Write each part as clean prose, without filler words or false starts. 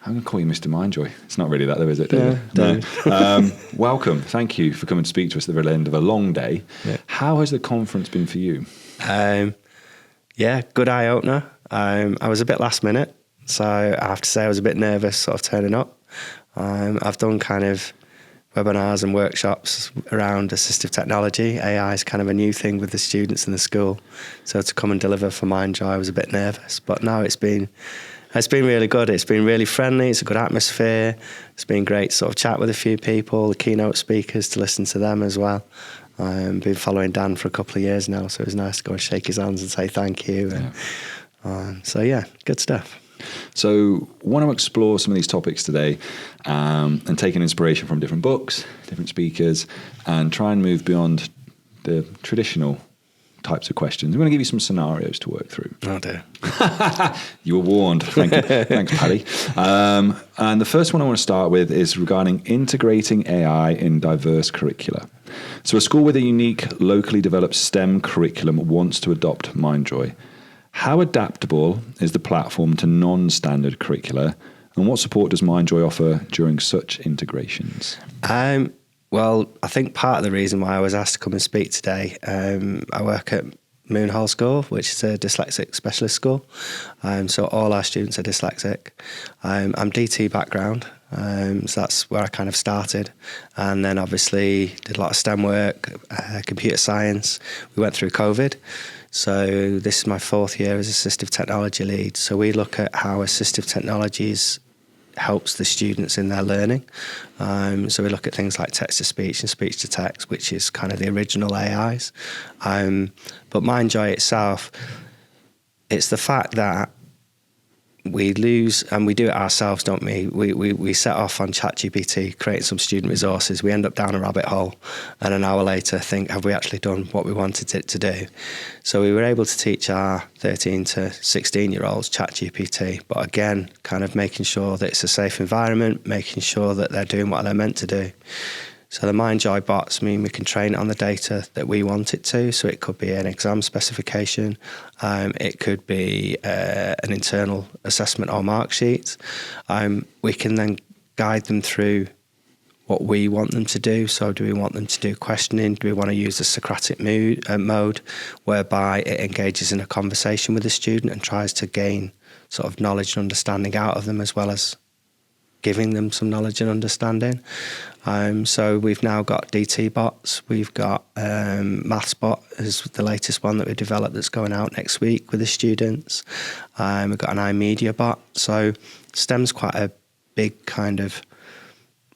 I'm going to call you Mr. Mindjoy. It's not really that though, is it, David? No. Welcome. Thank you for coming to speak to us at the very end of a long day. Yeah. How has the conference been for you? Good eye-opener. I was a bit last minute, so I have to say I was a bit nervous sort of turning up. I've done kind of webinars and workshops around assistive technology. AI is kind of a new thing with the students in the school. So to come and deliver for Mindjoy, I was a bit nervous. But now it's been really good. It's been really friendly. It's a good atmosphere. It's been great to sort of chat with a few people, the keynote speakers, to listen to them as well. I've been following Dan for a couple of years now, so it was nice to go and shake his hands and say thank you. Yeah. Good stuff. So I want to explore some of these topics today and take an inspiration from different books, different speakers, and try and move beyond the traditional types of questions. I'm going to give you some scenarios to work through. Oh dear. You were warned. Thank you. Thanks, Paddy. And the first one I want to start with is regarding integrating AI in diverse curricula. So a school with a unique, locally developed STEM curriculum wants to adopt Mindjoy. How adaptable is the platform to non-standard curricula, and what support does Mindjoy offer during such integrations? Well, I think part of the reason why I was asked to come and speak today, I work at Moonhall School, which is a dyslexic specialist school. So all our students are dyslexic. I'm DT background, so that's where I kind of started. And then obviously did a lot of STEM work, computer science. We went through COVID. So this is my 4th year as assistive technology lead. So we look at how assistive technologies helps the students in their learning. So we look at things like text-to-speech and speech-to-text, which is kind of the original AIs. But Mindjoy itself, it's the fact that we lose, and we do it ourselves, don't we? We set off on ChatGPT, creating some student resources. We end up down a rabbit hole, and an hour later think, have we actually done what we wanted it to do? So we were able to teach our 13 to 16-year-olds ChatGPT, but again, kind of making sure that it's a safe environment, making sure that they're doing what they're meant to do. So the Mindjoy bots mean we can train it on the data that we want it to. So it could be an exam specification. It could be an internal assessment or mark sheet. We can then guide them through what we want them to do. So do we want them to do questioning? Do we want to use the Socratic mode, whereby it engages in a conversation with the student and tries to gain sort of knowledge and understanding out of them, as well as giving them some knowledge and understanding. So we've now got DT bots. We've got Maths bot is the latest one that we developed that's going out next week with the students. We've got an iMedia bot. So STEM's quite a big kind of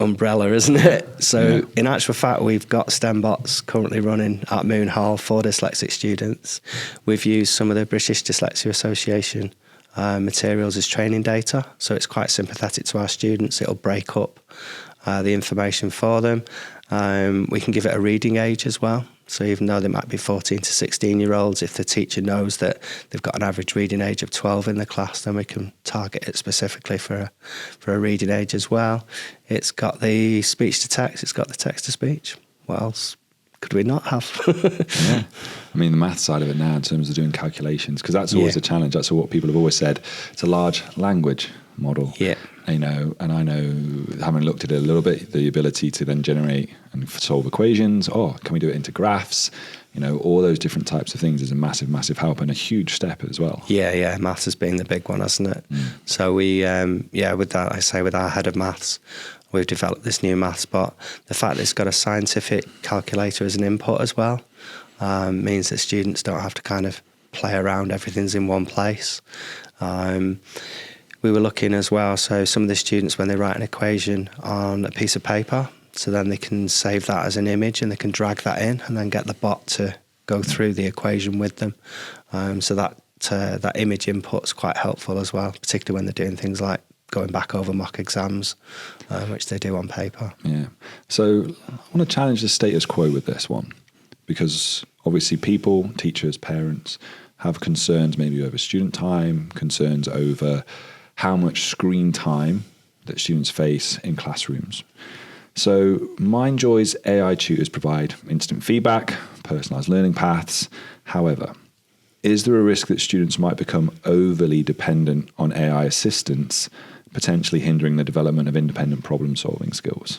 umbrella, isn't it? So in actual fact, we've got STEM bots currently running at Moonhall for dyslexic students. We've used some of the British Dyslexia Association materials as training data, so it's quite sympathetic to our students. It'll break up the information for them. We can give it a reading age as well, so even though they might be 14 to 16-year-olds, if the teacher knows that they've got an average reading age of 12 in the class, then we can target it specifically for a reading age as well. It's got the speech-to-text, it's got the text-to-speech. What else could we not have? Yeah. I mean, the math side of it now in terms of doing calculations, because that's always a challenge. That's what people have always said. It's a large language model. Yeah. And I know, having looked at it a little bit, the ability to then generate and solve equations. Can we do it into graphs? All those different types of things is a massive, massive help and a huge step as well. Yeah. Maths has been the big one, hasn't it? So we, with that, I say with our head of maths, we've developed this new maths bot. The fact that it's got a scientific calculator as an input as well means that students don't have to kind of play around. Everything's in one place. We were looking as well, so some of the students, when they write an equation on a piece of paper, so then they can save that as an image and they can drag that in and then get the bot to go through the equation with them. So that image input's quite helpful as well, particularly when they're doing things like going back over mock exams, which they do on paper. Yeah. So I want to challenge the status quo with this one, because obviously people, teachers, parents have concerns maybe over student time, concerns over how much screen time that students face in classrooms. So Mindjoy's AI tutors provide instant feedback, personalised learning paths. However, is there a risk that students might become overly dependent on AI assistance, potentially hindering the development of independent problem-solving skills?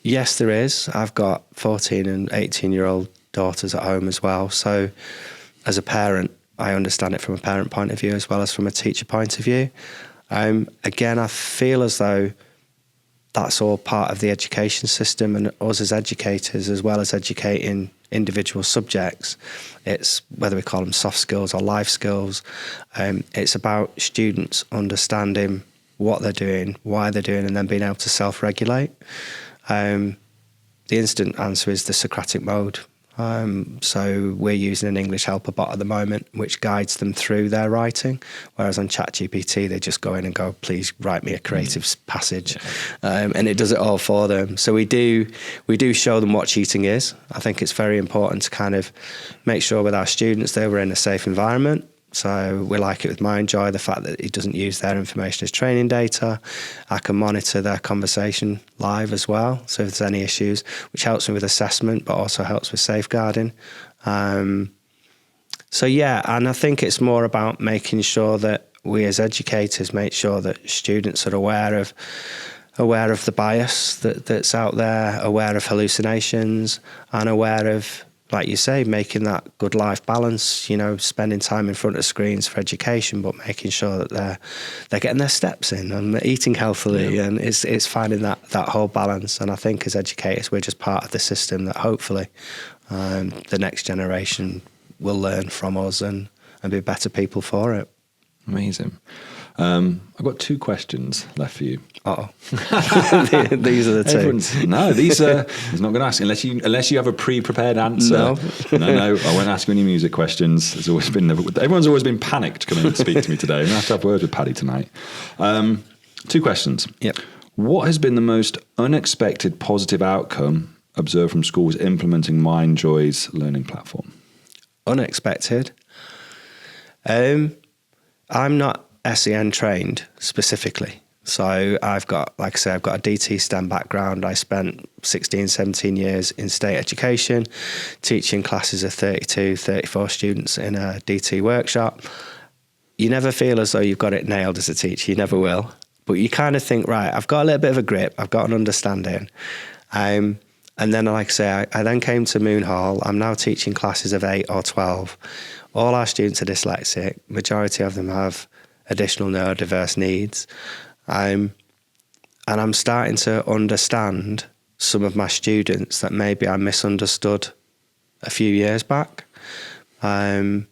Yes, there is. I've got 14 and 18-year-old daughters at home as well. So as a parent, I understand it from a parent point of view as well as from a teacher point of view. Again, I feel as though that's all part of the education system, and us as educators, as well as educating individual subjects, it's whether we call them soft skills or life skills, it's about students understanding what they're doing, why they're doing, and then being able to self-regulate. The instant answer is the Socratic mode. So we're using an English helper bot at the moment, which guides them through their writing, whereas on ChatGPT, they just go in and go, please write me a creative passage. And it does it all for them. So we do show them what cheating is. I think it's very important to kind of make sure with our students that we're in a safe environment. So we like it with Mindjoy, the fact that it doesn't use their information as training data. I can monitor their conversation live as well, so if there's any issues, which helps me with assessment, but also helps with safeguarding. So yeah, and I think it's more about making sure that we as educators make sure that students are aware of the bias that's out there, aware of hallucinations, and aware of, like you say, making that good life balance, you know, spending time in front of screens for education, but making sure that they're getting their steps in and eating healthily. And it's finding that whole balance. And I think as educators, we're just part of the system that hopefully the next generation will learn from us and be better people for it. Amazing. I've got 2 questions left for you. Uh-oh. These are the 2. No, these are. He's not going to ask unless you have a pre-prepared answer. No. I won't ask you any music questions. Everyone's always been panicked coming and speak to me today. I'm going to have to have words with Paddy tonight. 2 questions. Yep. What has been the most unexpected positive outcome observed from schools implementing Mindjoy's learning platform? Unexpected. I'm not SEN trained specifically. So I've got, like I say, I've got a DT STEM background. I spent 16, 17 years in state education, teaching classes of 32, 34 students in a DT workshop. You never feel as though you've got it nailed as a teacher. You never will. But you kind of think, right, I've got a little bit of a grip. I've got an understanding. And then, like I say, I then came to Moon Hall. I'm now teaching classes of 8 or 12. All our students are dyslexic. Majority of them have additional neurodiverse needs. And I'm starting to understand some of my students that maybe I misunderstood a few years back. We've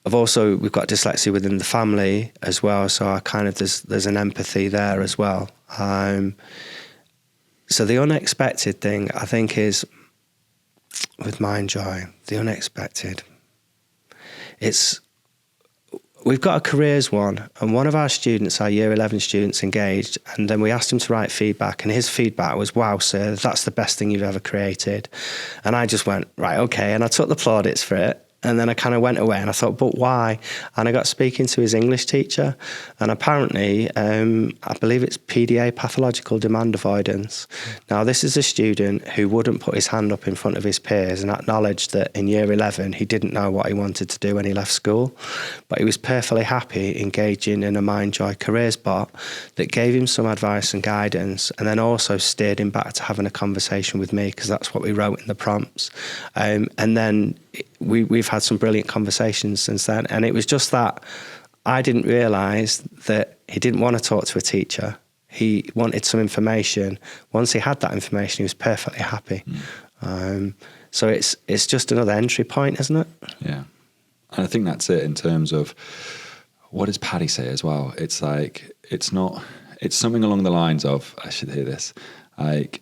got dyslexia within the family as well, so I kind of there's an empathy there as well. So the unexpected thing, I think, is with Mindjoy, the unexpected. We've got a careers one, and one of our students, our year 11 students, engaged, and then we asked him to write feedback, and his feedback was, wow, sir, that's the best thing you've ever created. And I just went, right, okay, and I took the plaudits for it. And then I kind of went away and I thought, but why? And I got speaking to his English teacher, and apparently, I believe it's PDA, pathological demand avoidance. Now, this is a student who wouldn't put his hand up in front of his peers and acknowledged that in year 11, he didn't know what he wanted to do when he left school, but he was perfectly happy engaging in a Mindjoy careers bot that gave him some advice and guidance, and then also steered him back to having a conversation with me, because that's what we wrote in the prompts. And then we've had some brilliant conversations since then, and it was just that I didn't realise that he didn't want to talk to a teacher. He wanted some information. Once he had that information, he was perfectly happy. So it's just another entry point, isn't it? Yeah. And I think that's it in terms of what does Paddy say as well? It's like, it's something along the lines of, I should hear this, like,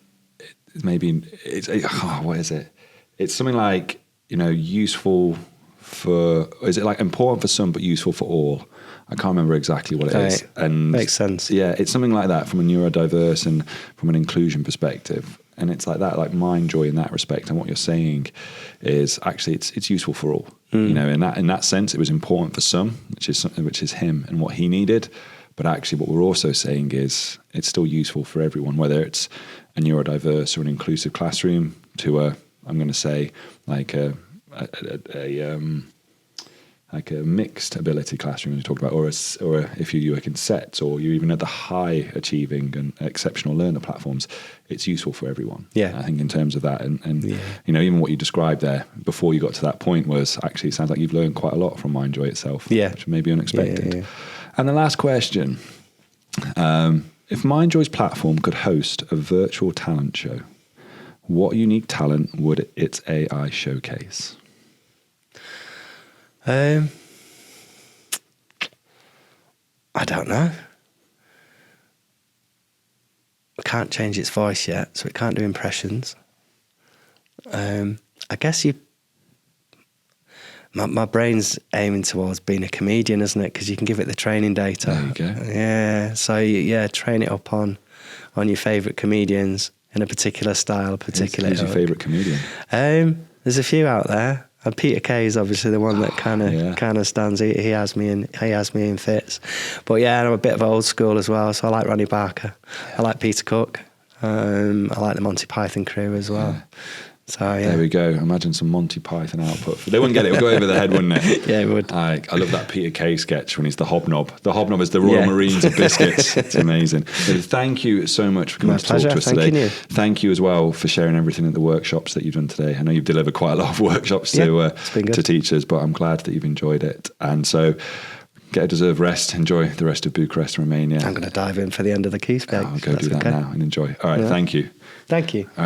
what is it? It's something like, useful for, is it like important for some but useful for all? I can't remember exactly what it is. And makes sense. Yeah, it's something like that from a neurodiverse and from an inclusion perspective. And it's like that, like Mindjoy in that respect. And what you're saying is actually it's useful for all. In that sense, it was important for some, which is him and what he needed. But actually what we're also saying is it's still useful for everyone, whether it's a neurodiverse or an inclusive classroom to I'm going to say like like a mixed ability classroom you talked about, or if you work in sets, or you're even at the high achieving and exceptional learner platforms, it's useful for everyone. Yeah. I think in terms of that, and you know, even what you described there before you got to that point was actually, it sounds like you've learned quite a lot from Mindjoy itself, which may be unexpected. Yeah. And the last question, if Mindjoy's platform could host a virtual talent show, what unique talent would its AI showcase? I don't know. I can't change its voice yet, so it can't do impressions. I guess my brain's aiming towards being a comedian, isn't it? Because you can give it the training data. There you go. Yeah, so train it up on your favourite comedians in a particular style, Who's your favourite comedian? There's a few out there. And Peter Kay is obviously the one that kind of stands. He has me in fits. But yeah, I'm a bit of old school as well. So I like Ronnie Barker. I like Peter Cook. I like the Monty Python crew as well. Yeah. So yeah. There we go. Imagine some Monty Python output. They wouldn't get it. It would go over the head, wouldn't it? Yeah, it would. I love that Peter Kay sketch when he's the hobnob. The hobnob is the Royal Marines of biscuits. It's amazing. So thank you so much for coming to talk to us today. You. Thank you as well for sharing everything at the workshops that you've done today. I know you've delivered quite a lot of workshops to teachers, but I'm glad that you've enjoyed it. And so get a deserved rest. Enjoy the rest of Bucharest, Romania. I'm going to dive in for the end of the key spec. I'll go do that now and enjoy. All right, thank you. Thank you. All right.